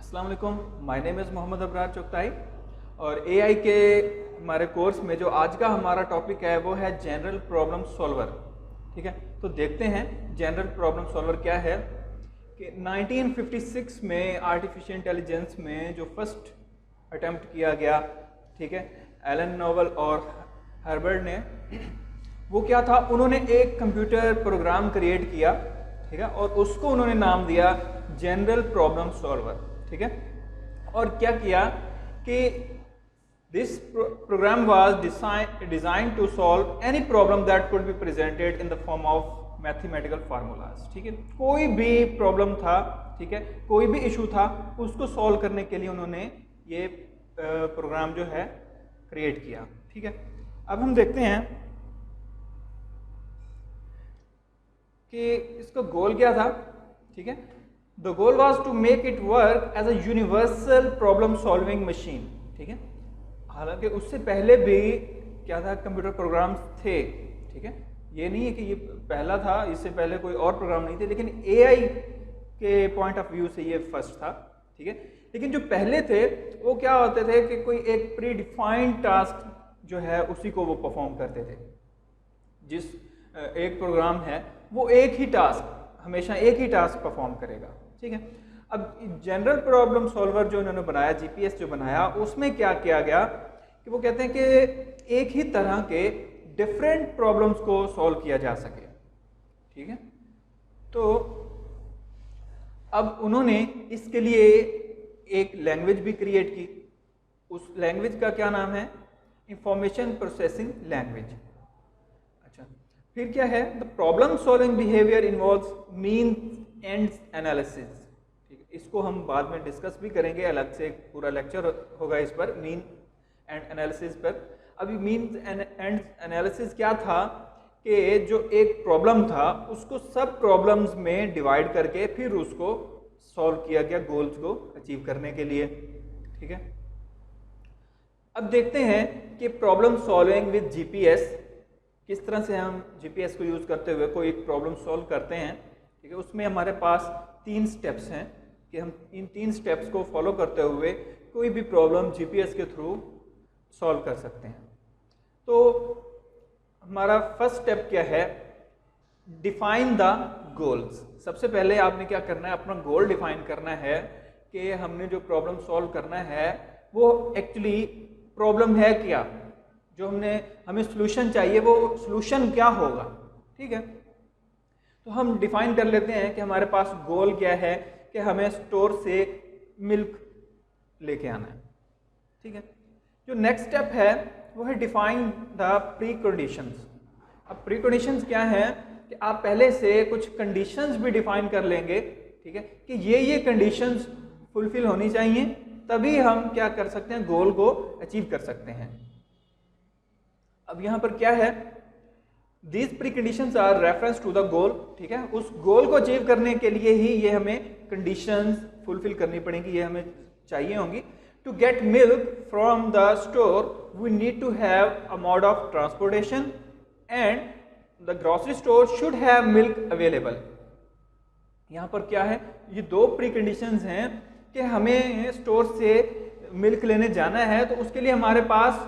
अस्सलाम वालेकुम, my name is Mohammad Abrar Chughtai और एआई के हमारे कोर्स में जो आज का हमारा टॉपिक है वो है जनरल प्रॉब्लम सॉल्वर। ठीक है, तो देखते हैं जनरल प्रॉब्लम सॉल्वर क्या है कि 1956 में आर्टिफिशियल इंटेलिजेंस में जो फर्स्ट अटेम्प्ट किया गया, ठीक है, एलन नोबल और हर्बर्ट ने, वो क्या था, उन्होंने एक कंप्यूटर प्रोग्राम क्रिएट किया, ठीक है, और उसको उन्होंने नाम दिया जनरल प्रॉब्लम सॉल्वर। ठीक है, और क्या किया कि this program was design to solve any problem that could be presented in the form of mathematical formulas. ठीक है, कोई भी प्रॉब्लम था, ठीक है, कोई भी इशू था, उसको सॉल्व करने के लिए उन्होंने ये प्रोग्राम जो है क्रिएट किया। ठीक है, अब हम देखते हैं कि इसका गोल क्या था। ठीक है, the goal was to make it work as a universal problem solving machine. ठीक है, हालांकि उससे पहले भी क्या था, कंप्यूटर प्रोग्राम्स थे। ठीक है, ये नहीं है कि ये पहला था, इससे पहले कोई और प्रोग्राम नहीं थे, लेकिन एआई के पॉइंट ऑफ व्यू से ये फर्स्ट था। ठीक है, लेकिन जो पहले थे वो क्या होते थे कि कोई एक प्री डिफाइंड टास्क जो है उसी को वो परफॉर्म करते थे। जिस एक प्रोग्राम है वो एक ही टास्क, हमेशा एक ही टास्क परफॉर्म करेगा। ठीक है, अब जनरल प्रॉब्लम सॉल्वर जो इन्होंने बनाया, जीपीएस जो बनाया, उसमें क्या किया गया कि वो कहते हैं कि एक ही तरह के डिफरेंट प्रॉब्लम्स को सॉल्व किया जा सके। ठीक है, तो अब उन्होंने इसके लिए एक लैंग्वेज भी क्रिएट की। उस लैंग्वेज का क्या नाम है, इंफॉर्मेशन प्रोसेसिंग लैंग्वेज। अच्छा, फिर क्या है, the problem solving behaviour involves mean ends analysis. ठीक है, इसको हम बाद में डिस्कस भी करेंगे, अलग से एक पूरा लेक्चर होगा इस पर, मीन एंड एनालिसिस पर। अभी मीन एंड एनालिसिस क्या था कि जो एक प्रॉब्लम था उसको सब प्रॉब्लम्स में डिवाइड करके फिर उसको सॉल्व किया गया गोल्स को अचीव करने के लिए। ठीक है, अब देखते हैं कि प्रॉब्लम सॉल्विंग विद जीपीएस, किस तरह से हम जीपीएस को यूज करते हुए कोई एक प्रॉब्लम सॉल्व करते हैं। ठीक है, उसमें हमारे पास 3 स्टेप्स हैं कि हम इन 3 स्टेप्स को फॉलो करते हुए कोई भी प्रॉब्लम जीपीएस के थ्रू सॉल्व कर सकते हैं। तो हमारा फर्स्ट स्टेप क्या है, डिफाइन द गोल्स। सबसे पहले आपने क्या करना है, अपना गोल डिफाइन करना है कि हमने जो प्रॉब्लम सॉल्व करना है वो एक्चुअली प्रॉब्लम है क्या, जो हमें सॉल्यूशन चाहिए वो सॉल्यूशन क्या होगा। ठीक है, तो हम डिफाइन कर लेते हैं कि हमारे पास गोल क्या है कि हमें स्टोर से मिल्क लेके आना है। ठीक है, जो नेक्स्ट स्टेप है वो है डिफाइन द प्री कंडीशंस। अब प्री कंडीशंस क्या है कि आप पहले से कुछ कंडीशंस भी डिफाइन कर लेंगे। ठीक है, कि ये कंडीशंस फुलफिल होनी चाहिए, तभी हम क्या कर सकते हैं, गोल को अचीव कर सकते हैं। अब यहां पर क्या है, these preconditions are reference to the goal. ठीक है, उस गोल को अचीव करने के लिए ही ये हमें कंडीशंस फुलफिल करनी पड़ेंगी, ये हमें चाहिए होंगी। To get milk from the store we need to have a mode of transportation and the grocery store should have milk available. यहां पर क्या है, ये 2 प्री कंडीशंस हैं कि हमें स्टोर से मिल्क लेने जाना है, तो उसके लिए हमारे पास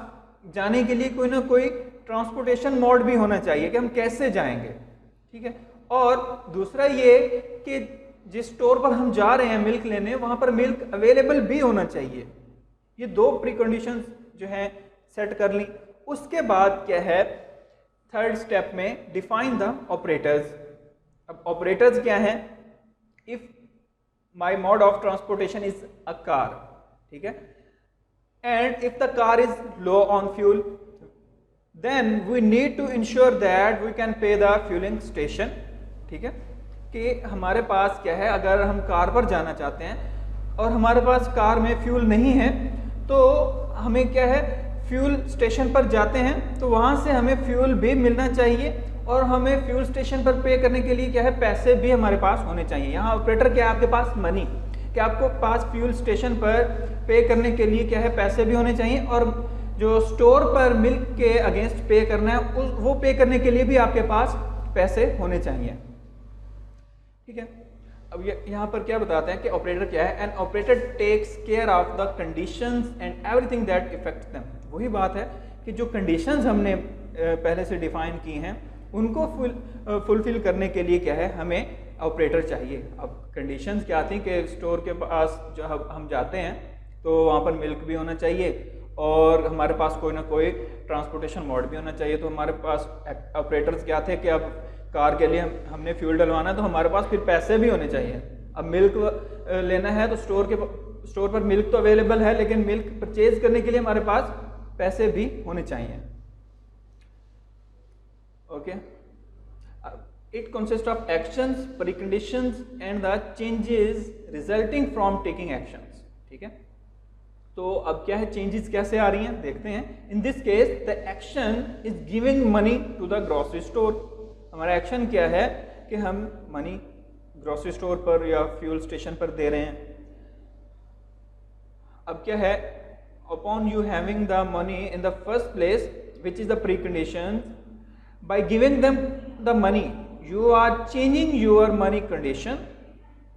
जाने के लिए कोई ना कोई ट्रांसपोर्टेशन मोड भी होना चाहिए कि हम कैसे जाएंगे। ठीक है, और दूसरा ये कि जिस स्टोर पर हम जा रहे हैं मिल्क लेने, वहां पर मिल्क अवेलेबल भी होना चाहिए। ये 2 प्री कंडीशंस जो हैं सेट कर ली। उसके बाद क्या है, थर्ड स्टेप में डिफाइन द ऑपरेटर्स। अब ऑपरेटर्स क्या हैं, if my mode of transportation is a car, ठीक है, and if the car is low on fuel then we need to ensure that we can pay the fueling station। ठीक है, कि हमारे पास क्या है, अगर हम कार पर जाना चाहते हैं और हमारे पास कार में फ्यूल नहीं है, तो हमें क्या है, फ्यूल स्टेशन पर जाते हैं तो वहाँ से हमें फ्यूल भी मिलना चाहिए और हमें फ्यूल स्टेशन पर पे करने के लिए क्या है, पैसे भी हमारे पास होने चाहिए। यहाँ ऑपरेटर क्या है, आपके पास मनी, कि आपको पास फ्यूल स्टेशन पर पे करने के लिए क्या है, पैसे भी होने चाहिए, और जो स्टोर पर मिल्क के अगेंस्ट पे करना है वो पे करने के लिए भी आपके पास पैसे होने चाहिए। ठीक है, अब यहाँ पर क्या बताते हैं कि ऑपरेटर क्या है, an operator takes care of the conditions and everything that affects them. वही बात है कि जो कंडीशंस हमने पहले से डिफाइन की हैं उनको फुलफिल करने के लिए क्या है, हमें ऑपरेटर चाहिए। अब कंडीशंस क्या थी कि स्टोर के पास जब हम जाते हैं तो वहाँ पर मिल्क भी होना चाहिए और हमारे पास कोई ना कोई ट्रांसपोर्टेशन मोड भी होना चाहिए। तो हमारे पास ऑपरेटर्स क्या थे कि अब कार के लिए हमने फ्यूल डलवाना है तो हमारे पास फिर पैसे भी होने चाहिए। अब मिल्क लेना है तो स्टोर पर मिल्क तो अवेलेबल है, लेकिन मिल्क परचेज करने के लिए हमारे पास पैसे भी होने चाहिए। Okay, it consist of actions, preconditions and the changes resulting from taking actions. ठीक है, तो अब क्या है, चेंजेस कैसे आ रही हैं देखते हैं। In this case the action is giving money to the grocery store. हमारा एक्शन क्या है कि हम मनी ग्रोसरी स्टोर पर या फ्यूल स्टेशन पर दे रहे हैं। अब क्या है, upon you having the money in the first place which is the precondition, by giving them the money you are changing your money condition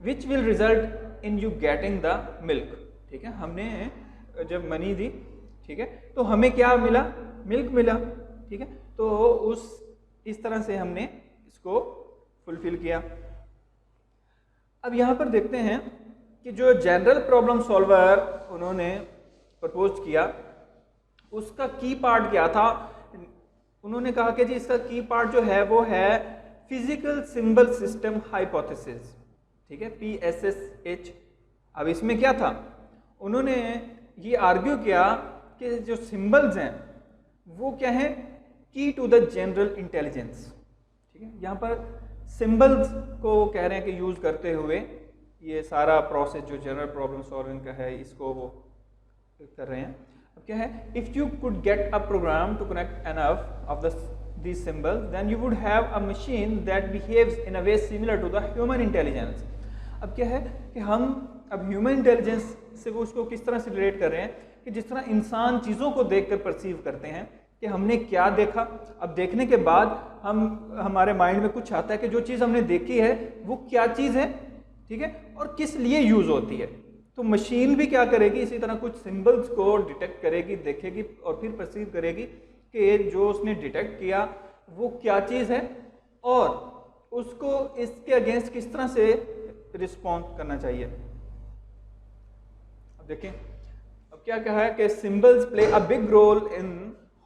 which will result in you getting the milk. ठीक है, हमने जब money दी, ठीक है, तो हमें क्या मिला, मिल्क मिला। ठीक है, तो इस तरह से हमने इसको फुलफिल किया। अब यहाँ पर देखते हैं कि जो जनरल प्रॉब्लम सॉल्वर उन्होंने प्रपोज किया उसका की पार्ट क्या था। उन्होंने कहा कि जी इसका की पार्ट जो है वो है फिजिकल सिंबल सिस्टम हाइपोथेसिस। ठीक है, PSSH। अब इसमें क्या था, उन्होंने ये आर्ग्यू किया कि जो सिंबल्स हैं वो क्या है, की टू द जनरल इंटेलिजेंस। ठीक है, यहाँ पर सिंबल्स को कह रहे हैं कि यूज करते हुए ये सारा प्रोसेस जो जनरल प्रॉब्लम सॉल्विंग का है इसको वो कर रहे हैं। अब क्या है, if you could get a program to connect enough of these symbols then you would have a machine that behaves in a way similar to the human intelligence। अब क्या है कि हम अब ह्यूमन इंटेलिजेंस से वो उसको किस तरह से रिलेट कर रहे हैं कि जिस तरह इंसान चीज़ों को देखकर परसीव करते हैं कि हमने क्या देखा। अब देखने के बाद हमारे माइंड में कुछ आता है कि जो चीज़ हमने देखी है वो क्या चीज़ है, ठीक है, और किस लिए यूज़ होती है। तो मशीन भी क्या करेगी, इसी तरह कुछ सिंबल्स को डिटेक्ट करेगी, देखेगी और फिर परसीव करेगी कि जो उसने डिटेक्ट किया वो क्या चीज़ है और उसको इसके अगेंस्ट किस तरह से रिस्पॉन्ड करना चाहिए। अब देखें, अब क्या कहा है कि symbols play a big role in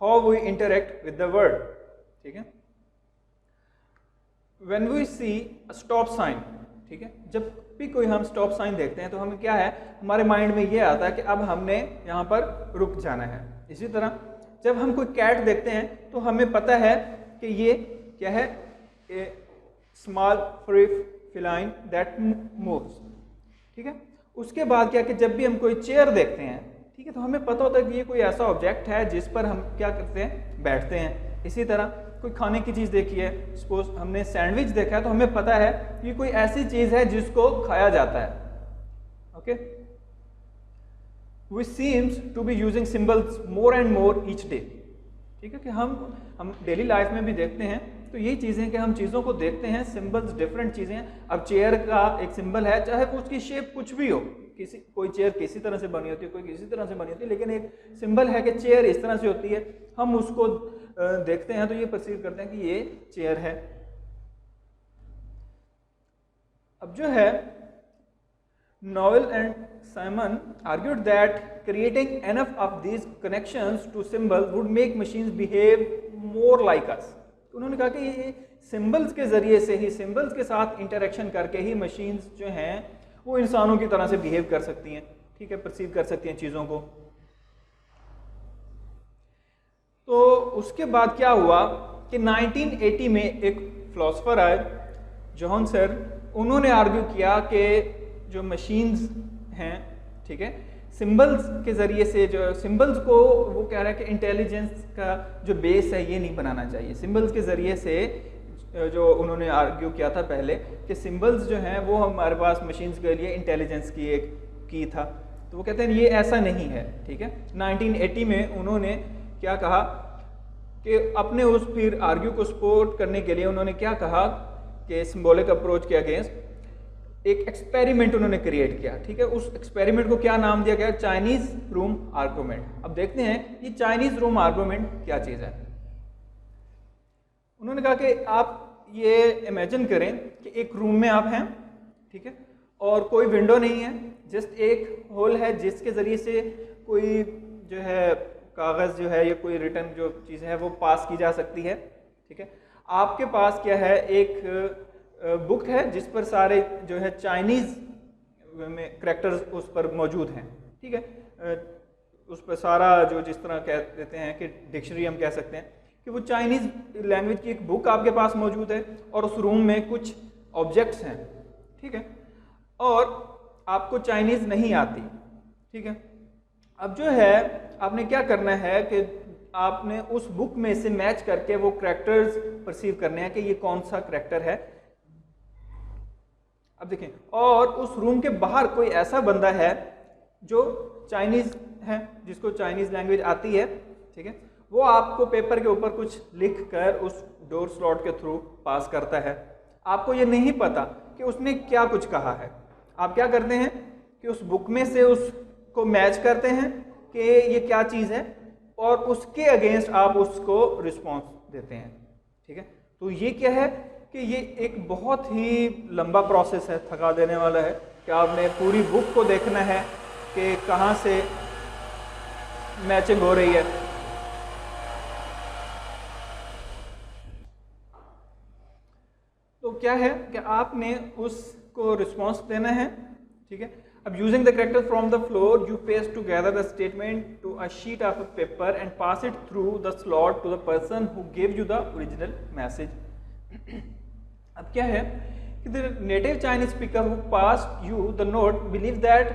how we interact with the world. ठीक है, when we see a stop sign, ठीक है, जब भी कोई हम स्टॉप साइन देखते हैं तो हमें क्या है, हमारे माइंड में ये आता है कि अब हमने यहाँ पर रुक जाना है। इसी तरह जब हम कोई कैट देखते हैं तो हमें पता है कि ये क्या है, a small free feline that moves. ठीक है, उसके बाद क्या कि जब भी हम कोई चेयर देखते हैं, ठीक है, तो हमें पता होता है कि ये कोई ऐसा ऑब्जेक्ट है जिस पर हम क्या करते हैं, बैठते हैं। इसी तरह कोई खाने की चीज़ देखी है, सपोज हमने सैंडविच देखा है तो हमें पता है कि कोई ऐसी चीज़ है जिसको खाया जाता है। Okay, we seems to be using symbols more and more each day। ठीक है, कि हम डेली लाइफ में भी देखते हैं तो यही चीज़ें कि हम चीज़ों को देखते हैं, सिंबल्स डिफरेंट चीज़ें हैं। अब चेयर का एक सिंबल है, चाहे उसकी शेप कुछ भी हो, कोई चेयर किसी तरह से बनी होती है, कोई किसी तरह से बनी होती है, लेकिन एक सिंबल है कि चेयर इस तरह से होती है। हम उसको देखते हैं तो ये परसीव करते हैं कि ये चेयर है। अब जो है, Noel and Simon argued that creating enough of these connections to symbols would make machines behave more like us। तो उन्होंने कहा कि ये सिंबल्स के जरिए से ही, सिंबल्स के साथ इंटरेक्शन करके ही मशीन्स जो हैं वो इंसानों की तरह से बिहेव कर सकती हैं। ठीक है, परसीव कर सकती हैं चीज़ों को। तो उसके बाद क्या हुआ कि 1980 में एक फिलोसोफर आए, जॉन सर, उन्होंने आर्ग्यू किया कि जो मशीन्स हैं, ठीक है, सिंबल्स के ज़रिए से, जो सिंबल्स को वो कह रहा है कि इंटेलिजेंस का जो बेस है ये नहीं बनाना चाहिए। सिंबल्स के ज़रिए से जो उन्होंने आर्ग्यू किया था पहले कि सिंबल्स जो हैं वो हमारे पास मशीन्स के लिए इंटेलिजेंस की एक की था, तो वो कहते हैं ये ऐसा नहीं है। ठीक है, 1980 में उन्होंने क्या कहा कि अपने उस फिर आर्ग्यू को सपोर्ट करने के लिए उन्होंने क्या कहा कि सिंबॉलिक अप्रोच के अगेंस्ट एक एक्सपेरिमेंट उन्होंने क्रिएट किया, ठीक है। उस एक्सपेरिमेंट को क्या नाम दिया गया? Chinese room argument. अब देखते हैं ये चाइनीज रूम आर्गुमेंट क्या चीज़ है। उन्होंने कहा कि आप ये इमेजिन करें कि एक रूम में आप हैं, ठीक है, और कोई विंडो नहीं है, जस्ट एक होल है जिसके ज़रिए से कोई जो है कागज़ जो है या कोई रिटर्न जो चीज़ है वो पास की जा सकती है, ठीक है। आपके पास क्या है? एक बुक है जिस पर सारे जो है चाइनीज़ में करैक्टर्स उस पर मौजूद हैं, ठीक है। उस पर सारा जो जिस तरह कह देते हैं कि डिक्शनरी हम कह सकते हैं कि वो चाइनीज़ लैंग्वेज की एक बुक आपके पास मौजूद है और उस रूम में कुछ ऑब्जेक्ट्स हैं, ठीक है, और आपको चाइनीज़ नहीं आती, ठीक है। अब जो है आपने क्या करना है कि आपने उस बुक में से मैच करके वो करैक्टर्स परसीव करने हैं कि ये कौन सा करैक्टर है। अब देखें, और उस रूम के बाहर कोई ऐसा बंदा है जो चाइनीज़ है, जिसको चाइनीज़ लैंग्वेज आती है, ठीक है, वो आपको पेपर के ऊपर कुछ लिख कर उस डोर स्लॉट के थ्रू पास करता है। आपको ये नहीं पता कि उसने क्या कुछ कहा है। आप क्या करते हैं कि उस बुक में से उसको मैच करते हैं कि ये क्या चीज़ है और उसके अगेंस्ट आप उसको रिस्पॉन्स देते हैं, ठीक है। तो ये क्या है कि ये एक बहुत ही लंबा प्रोसेस है, थका देने वाला है कि आपने पूरी बुक को देखना है कि कहाँ से मैचिंग हो रही है। तो क्या है कि आपने उसको रिस्पॉन्स देना है, ठीक है। अब using the character from the floor you paste together the statement to a sheet of a paper and pass it through the slot to the person who give you the original message. अब क्या है कि the native Chinese speaker who passed you the note believe that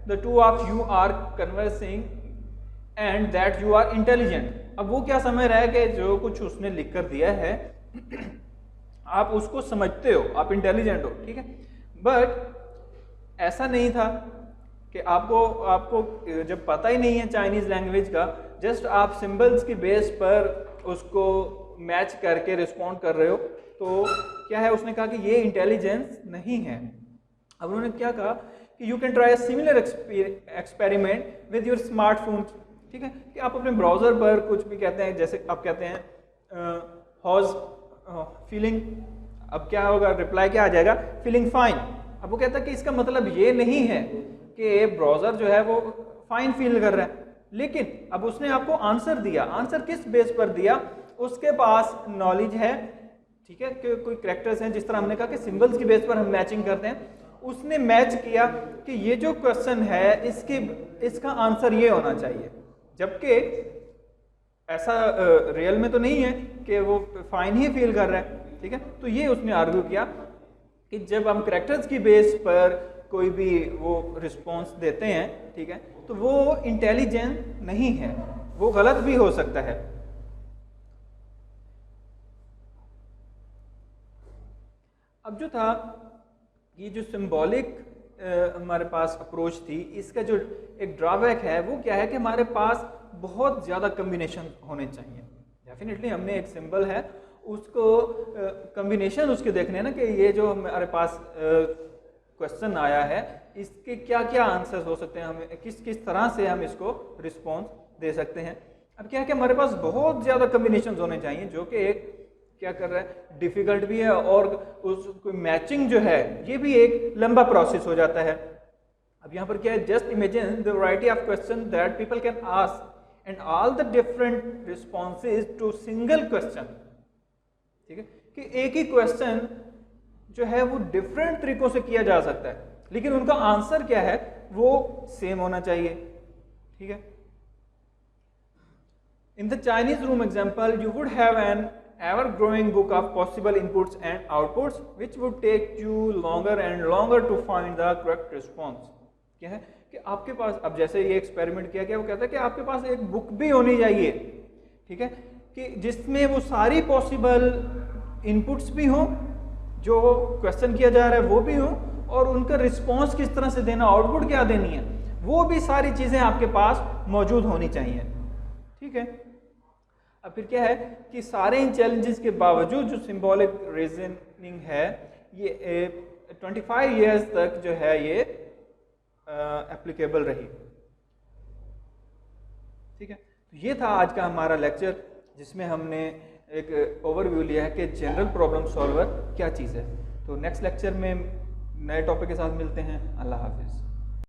the two of you are conversing and that you are intelligent. अब वो क्या समझ रहा है कि जो कुछ उसने लिख कर दिया है आप उसको समझते हो, आप इंटेलिजेंट हो, ठीक है। बट ऐसा नहीं था कि आपको जब पता ही नहीं है चाइनीज लैंग्वेज का, जस्ट आप सिंबल्स की बेस पर उसको मैच करके रिस्पॉन्ड कर रहे हो, तो क्या है उसने कहा कि ये इंटेलिजेंस नहीं है। अब उन्होंने क्या कहा कि you can try a similar experiment with your smartphone, ठीक है, कि आप अपने ब्राउजर पर कुछ भी कहते हैं, जैसे आप कहते हैं हॉज फीलिंग, अब क्या होगा? रिप्लाई क्या आ जाएगा? Feeling fine. अब वो कहता है कि इसका मतलब ये नहीं है कि ब्राउजर जो है वो फाइन फील कर रहा है, लेकिन अब उसने आपको आंसर दिया। आंसर किस बेस पर दिया? उसके पास नॉलेज है, ठीक है, कि कोई कैरेक्टर्स हैं, जिस तरह हमने कहा कि सिंबल्स की बेस पर हम मैचिंग करते हैं। उसने मैच किया कि ये जो क्वेश्चन है इसका आंसर ये होना चाहिए, जबकि ऐसा रियल में तो नहीं है कि वो फाइन ही फील कर रहा है, ठीक है। तो ये उसने आर्ग्यू किया कि जब हम कैरेक्टर्स की बेस पर कोई भी वो रिस्पॉन्स देते हैं, ठीक है, तो वो इंटेलिजेंट नहीं है, वो गलत भी हो सकता है। अब जो था ये जो सिंबॉलिक हमारे पास अप्रोच थी, इसका जो एक ड्रॉबैक है वो क्या है कि हमारे पास बहुत ज़्यादा कम्बिनेशन होने चाहिए। डेफिनेटली हमने एक सिंबल है उसको कम्बिनेशन उसके देखने ना कि ये जो हमारे पास क्वेश्चन आया है इसके क्या क्या आंसर्स हो सकते हैं, हमें किस किस तरह से हम इसको रिस्पॉन्स दे सकते हैं। अब क्या है कि हमारे पास बहुत ज़्यादा कम्बिनेशन होने चाहिए, जो कि एक क्या कर रहा है डिफिकल्ट भी है और उसको मैचिंग जो है ये भी एक लंबा प्रोसेस हो जाता है। अब यहाँ पर क्या है, just imagine the variety of question that people can ask and all the different responses to single question, ठीक है, कि एक ही क्वेश्चन जो है वो डिफरेंट तरीकों से किया जा सकता है, लेकिन उनका आंसर क्या है वो सेम होना चाहिए, ठीक है। In the Chinese room example you would have an ever growing book of possible inputs and outputs which would take you longer and longer to find the correct response। क्या है कि आपके पास, अब जैसे ये एक्सपेरिमेंट किया गया, वो कहता है कि आपके पास एक बुक भी होनी चाहिए, ठीक है, कि जिसमें वो सारी पॉसिबल इनपुट्स भी हों, जो क्वेश्चन किया जा रहा है वो भी हो, और उनका रिस्पॉन्स किस तरह से देना, आउटपुट क्या देनी है, वो भी सारी चीज़ें आपके पास मौजूद होनी चाहिए, ठीक है। अब फिर क्या है कि सारे इन चैलेंजेस के बावजूद जो सिंबॉलिक रीजनिंग है ये 25 ईयर्स तक जो है ये एप्लीकेबल रही। ठीक है, तो ये था आज का हमारा लेक्चर, जिसमें हमने एक ओवरव्यू लिया है कि जनरल प्रॉब्लम सॉल्वर क्या चीज़ है। तो नेक्स्ट लेक्चर में नए टॉपिक के साथ मिलते हैं। अल्लाह हाफिज़।